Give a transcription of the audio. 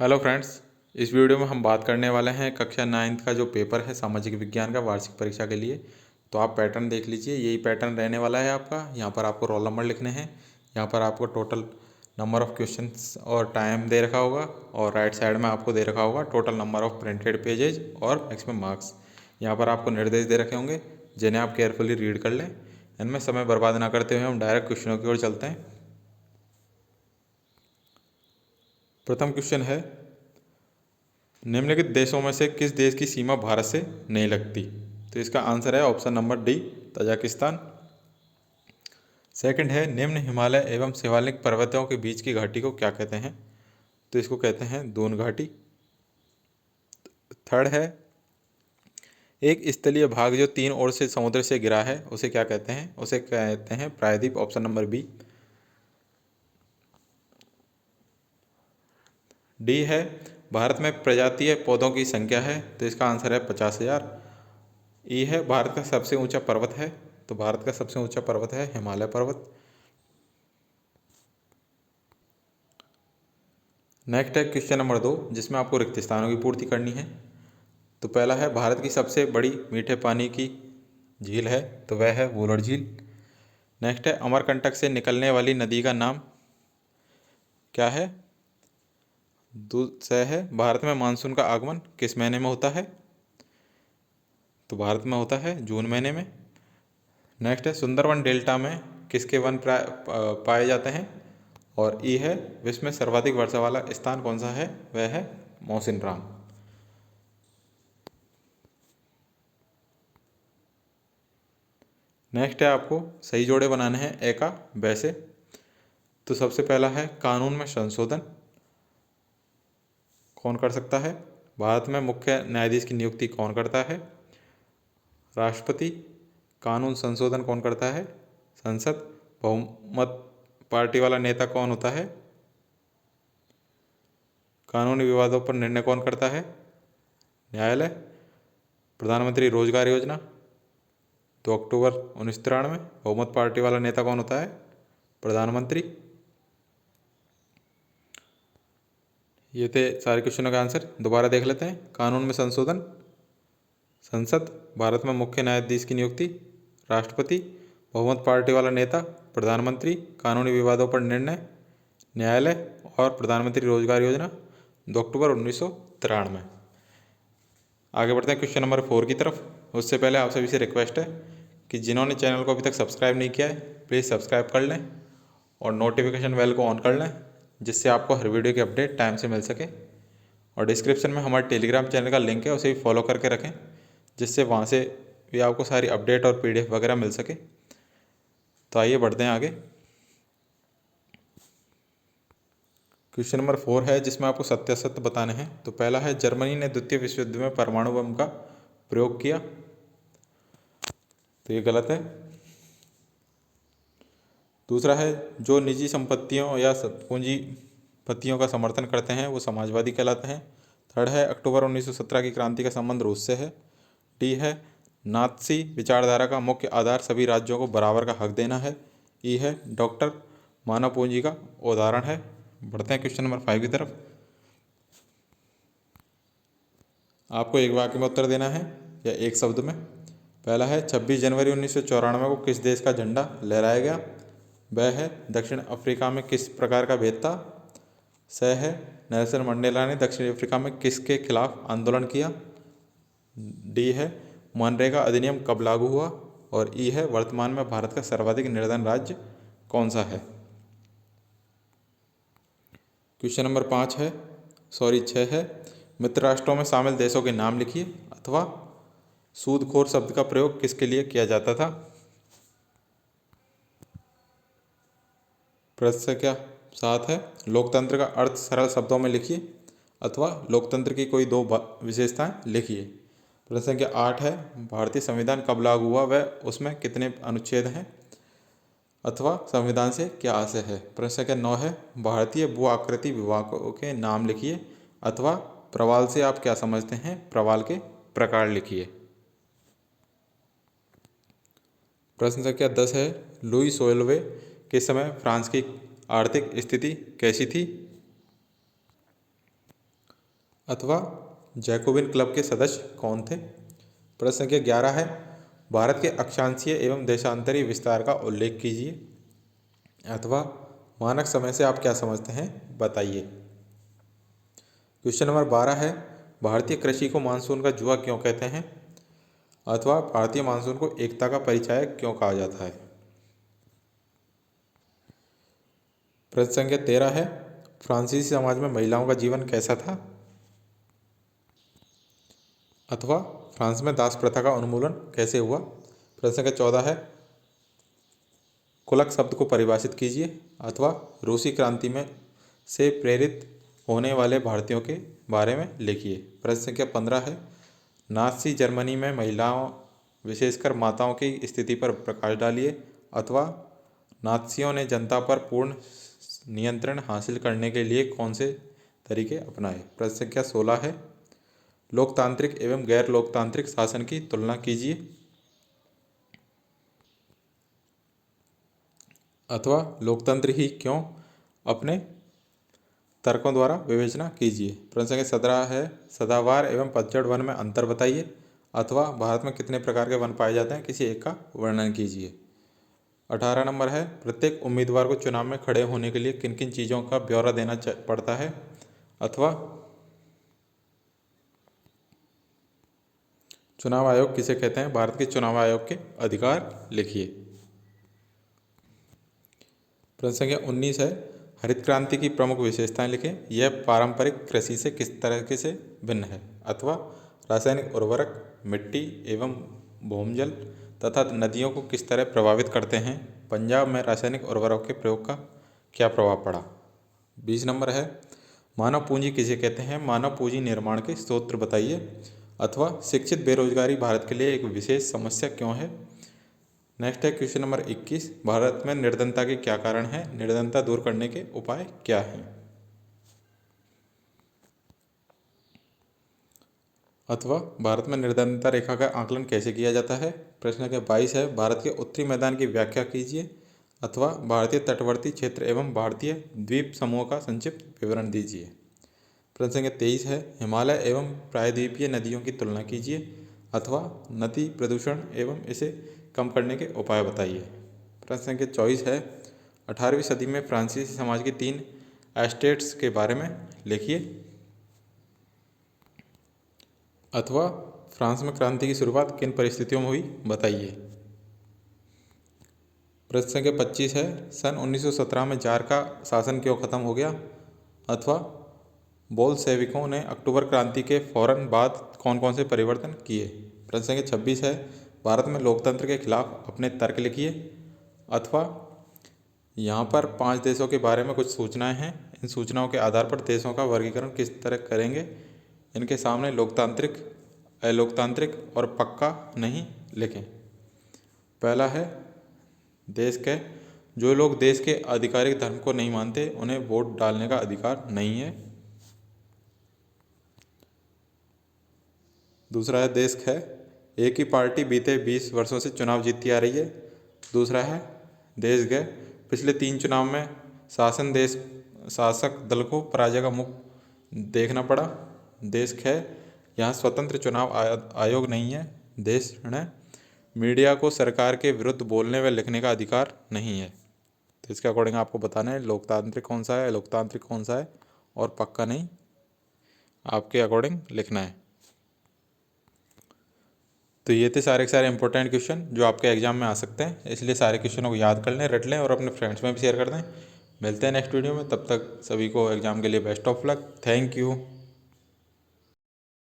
Hello friends, इस video में हम बात करने वाले हैं कक्षा 9th का जो पेपर है सामाजिक विज्ञान का वार्षिक परीक्षा के लिए। तो आप पैटर्न देख लीजिए, यही पैटर्न रहने वाला है आपका। यहाँ पर आपको रोल नंबर लिखने हैं, यहाँ पर आपको टोटल नंबर ऑफ़ क्वेश्चंस और टाइम दे रखा होगा, और राइट साइड में आपको दे रखा होगा total number of printed pages और मैक्सिमम मार्क्स। यहाँ पर आपको निर्देश दे रखे होंगे जिन्हें आप केयरफुली रीड कर लें। इनमें समय बर्बाद ना करते हुए हम डायरेक्ट क्वेश्चनों की ओर चलते हैं। प्रथम क्वेश्चन है, निम्नलिखित देशों में से किस देश की सीमा भारत से नहीं लगती? तो इसका आंसर है option number D, Tajikistan. Second है, निम्न हिमालय एवं शिवालिक पर्वतों के बीच की घाटी को क्या कहते हैं? तो इसको कहते हैं दून घाटी। थर्ड है, एक स्थलीय भाग जो 3 ओर से समुद्र से घिरा है उसे क्या कहते हैं? उसे कहते हैं प्रायद्वीप, ऑप्शन नंबर बी। डी है, भारत में प्रजातीय पौधों की संख्या है, तो इसका आंसर है 50,000। ई है, भारत का सबसे ऊंचा पर्वत है, तो भारत का सबसे ऊंचा पर्वत है हिमालय पर्वत। नेक्स्ट है क्वेश्चन नंबर 2, जिसमें आपको रिक्त स्थानों की पूर्ति करनी है। तो पहला है, भारत की सबसे बड़ी मीठे पानी की झील है, तो वह है वुलर झील। नेक्स्ट है, अमरकंटक से निकलने वाली नदी का नाम क्या है? दूसरा है, भारत में मानसून का आगमन किस महीने में होता है? तो भारत में होता है जून महीने में। नेक्स्ट है, सुंदरवन डेल्टा में किसके वन पाए जाते हैं? और ई है, विश्व में सर्वाधिक वर्षा वाला स्थान कौन सा है? वह है मौसिनराम। नेक्स्ट है, आपको सही जोड़े बनाने हैं ए का ब से। तो सबसे पहला है, कानून में संशोधन कौन कर सकता है? भारत में मुख्य न्यायाधीश की नियुक्ति कौन करता है? राष्ट्रपति। कानून संशोधन कौन करता है? संसद। बहुमत पार्टी वाला नेता कौन होता है? कानूनी विवादों पर निर्णय कौन करता है? न्यायालय। प्रधानमंत्री रोजगार योजना 2 अक्टूबर 1993। बहुमत पार्टी वाला नेता कौन होता है? प्रधानमंत्री। ये थे सारे क्वेश्चनों के आंसर, दोबारा देख लेते हैं। कानून में संशोधन, संसद। भारत में मुख्य न्यायाधीश की नियुक्ति, राष्ट्रपति। बहुमत पार्टी वाला नेता, प्रधानमंत्री। कानूनी विवादों पर निर्णय, न्यायालय। और प्रधानमंत्री रोजगार योजना 2 अक्टूबर 1993। आगे बढ़ते हैं क्वेश्चन नंबर 4 की तरफ। उससे पहले आप सभी से रिक्वेस्ट है कि जिन्होंने चैनल को अभी तक सब्सक्राइब नहीं किया है, प्लीज़ सब्सक्राइब कर लें और नोटिफिकेशन बेल को ऑन कर लें, जिससे आपको हर वीडियो की अपडेट टाइम से मिल सके। और डिस्क्रिप्शन में हमारे टेलीग्राम चैनल का लिंक है, उसे भी फॉलो करके रखें, जिससे वहाँ से भी आपको सारी अपडेट और PDF वगैरह मिल सके। तो आइए बढ़ते हैं आगे। क्वेश्चन नंबर 4 है, जिसमें आपको सत्यासत्य बताने हैं। तो पहला है, जर्मनी ने द्वितीय विश्व युद्ध में परमाणु बम का प्रयोग किया, तो ये गलत है। दूसरा है, जो निजी संपत्तियों या पूंजीपतियों का समर्थन करते हैं वो समाजवादी कहलाते हैं। थर्ड है, अक्टूबर 1917 की क्रांति का संबंध रूस से है। डी है, नात्सी विचारधारा का मुख्य आधार सभी राज्यों को बराबर का हक देना है। ई है, डॉक्टर मानव पूंजी का उदाहरण है। बढ़ते हैं क्वेश्चन नंबर 5 की तरफ। आपको एक वाक्य में उत्तर देना है या एक शब्द में। पहला है, 26 जनवरी 1994 को किस देश का झंडा लहराया गया? वह है, दक्षिण अफ्रीका में किस प्रकार का भेद था? स है, नेल्सन मंडेला ने दक्षिण अफ्रीका में किसके खिलाफ आंदोलन किया? डी है, मनरेगा अधिनियम कब लागू हुआ? और ई है, वर्तमान में भारत का सर्वाधिक निर्धन राज्य कौन सा है? क्वेश्चन नंबर 6 है, मित्र राष्ट्रों में शामिल देशों के नाम लिखिए, अथवा सूदखोर शब्द का प्रयोग किसके लिए किया जाता था? प्रश्न संख्या 7 है, लोकतंत्र का अर्थ सरल शब्दों में लिखिए, अथवा लोकतंत्र की कोई 2 विशेषताएं लिखिए। प्रश्न संख्या 8 है, भारतीय संविधान कब लागू हुआ, वह उसमें कितने अनुच्छेद हैं, अथवा संविधान से क्या आशय है? प्रश्न संख्या 9 है, भारतीय भू आकृति विभागों के नाम लिखिए, अथवा प्रवाल से आप क्या समझते हैं, प्रवाल के प्रकार लिखिए। प्रश्न संख्या 10 है, लुई सोलवे के समय फ्रांस की आर्थिक स्थिति कैसी थी? अथवा जैकोबिन क्लब के सदस्य कौन थे? प्रश्न संख्या 11 है, भारत के अक्षांशीय एवं देशांतरी विस्तार का उल्लेख कीजिए। अथवा मानक समय से आप क्या समझते हैं, बताइए। क्वेश्चन नंबर 12 है, भारतीय कृषि को मानसून का जुआ क्यों कहते हैं? अथवा भारतीय मानसून को एकता का परिचायक क्यों कहा जाता है? प्रश्न संख्या 13 है, फ्रांसीसी समाज में महिलाओं का जीवन कैसा था? अथवा फ्रांस में दास प्रथा का उन्मूलन कैसे हुआ? प्रश्न संख्या 14 है, कुलक शब्द को परिभाषित कीजिए। अथवा रूसी क्रांति में से प्रेरित होने वाले भारतीयों के बारे में लिखिए। प्रश्न संख्या 15 है, नाज़ी जर्मनी में महिलाओं विशेषकर माताओं की स्थिति पर प्रकाश डालिए। अथवा नाज़ियों ने जनता पर पूर्ण नियंत्रण हासिल करने के लिए कौन से तरीके अपनाए? प्रश्न संख्या 16 है, लोकतांत्रिक एवं गैर लोकतांत्रिक शासन की तुलना कीजिए। अथवा लोकतंत्र ही क्यों, अपने तर्कों द्वारा विवेचना कीजिए। प्रश्न संख्या 17 है, सदाबहार एवं पतझड़ वन में अंतर बताइए। अथवा भारत में कितने प्रकार के वन पाए जाते हैं, किसी एक का वर्णन कीजिए। 18 नंबर है, प्रत्येक उम्मीदवार को चुनाव में खड़े होने के लिए किन किन चीज़ों का ब्यौरा देना पड़ता है? अथवा चुनाव आयोग किसे कहते हैं? भारत के चुनाव आयोग के अधिकार लिखिए। प्रश्न संख्या 19 है, हरित क्रांति की प्रमुख विशेषताएं लिखें। यह पारंपरिक कृषि से किस तरह से भिन्न है? अथवा रासायनिक उर्वरक मिट्टी एवं भूमिजल तथा नदियों को किस तरह प्रभावित करते हैं? पंजाब में रासायनिक उर्वरक के प्रयोग का क्या प्रभाव पड़ा? 20 नंबर है, मानव पूंजी किसे कहते हैं? मानव पूंजी निर्माण के स्रोत बताइए। अथवा शिक्षित बेरोजगारी भारत के लिए एक विशेष समस्या क्यों है? नेक्स्ट है क्वेश्चन नंबर 21, भारत में निर्धनता के क्या कारण है? निर्धनता दूर करने के उपाय क्या हैं? अथवा भारत में निर्धनता रेखा का आकलन कैसे किया जाता है? प्रश्न संख्या 22 है, भारत के उत्तरी मैदान की व्याख्या कीजिए। अथवा भारतीय तटवर्ती क्षेत्र एवं भारतीय द्वीप समूह का संक्षिप्त विवरण दीजिए। प्रश्न संख्या 23 है, हिमालय एवं प्रायद्वीपीय नदियों की तुलना कीजिए। अथवा नदी प्रदूषण एवं इसे कम करने के उपाय बताइए। प्रश्न संख्या 24 है, 18वीं सदी में फ्रांसीसी समाज की 3 एस्टेट्स के बारे में लिखिए। अथवा फ्रांस में क्रांति की शुरुआत किन परिस्थितियों में हुई, बताइए। प्रश्न संख्या 25 है, सन 1917 में जार का शासन क्यों खत्म हो गया? अथवा बोल्शेविकों ने अक्टूबर क्रांति के फौरन बाद कौन कौन से परिवर्तन किए? प्रश्न संख्या 26 है, भारत में लोकतंत्र के खिलाफ अपने तर्क लिखिए। अथवा यहाँ पर 5 देशों के बारे में कुछ सूचनाएं हैं, इन सूचनाओं के आधार पर देशों का वर्गीकरण किस तरह करेंगे? इनके सामने लोकतांत्रिक, अलोकतांत्रिक और पक्का नहीं लिखें। पहला है, देश के जो लोग देश के आधिकारिक धर्म को नहीं मानते उन्हें वोट डालने का अधिकार नहीं है। दूसरा है, देश है एक ही पार्टी बीते 20 वर्षों से चुनाव जीतती आ रही है। दूसरा है, देश गए पिछले 3 चुनाव में शासक दल को पराजय का मुख देखना पड़ा। देश है यहाँ स्वतंत्र चुनाव आयोग नहीं है। देश ने मीडिया को सरकार के विरुद्ध बोलने व लिखने का अधिकार नहीं है। तो इसके अकॉर्डिंग आपको बताना है लोकतांत्रिक कौन सा है, लोकतांत्रिक कौन सा है और पक्का नहीं आपके अकॉर्डिंग लिखना है। तो ये थे सारे के सारे इंपॉर्टेंट क्वेश्चन जो आपके एग्जाम में आ सकते हैं, इसलिए सारे क्वेश्चनों को याद कर लें, रट लें और अपने फ्रेंड्स में भी शेयर कर दें। मिलते हैं नेक्स्ट वीडियो में, तब तक सभी को एग्जाम के लिए best of luck. Thank you.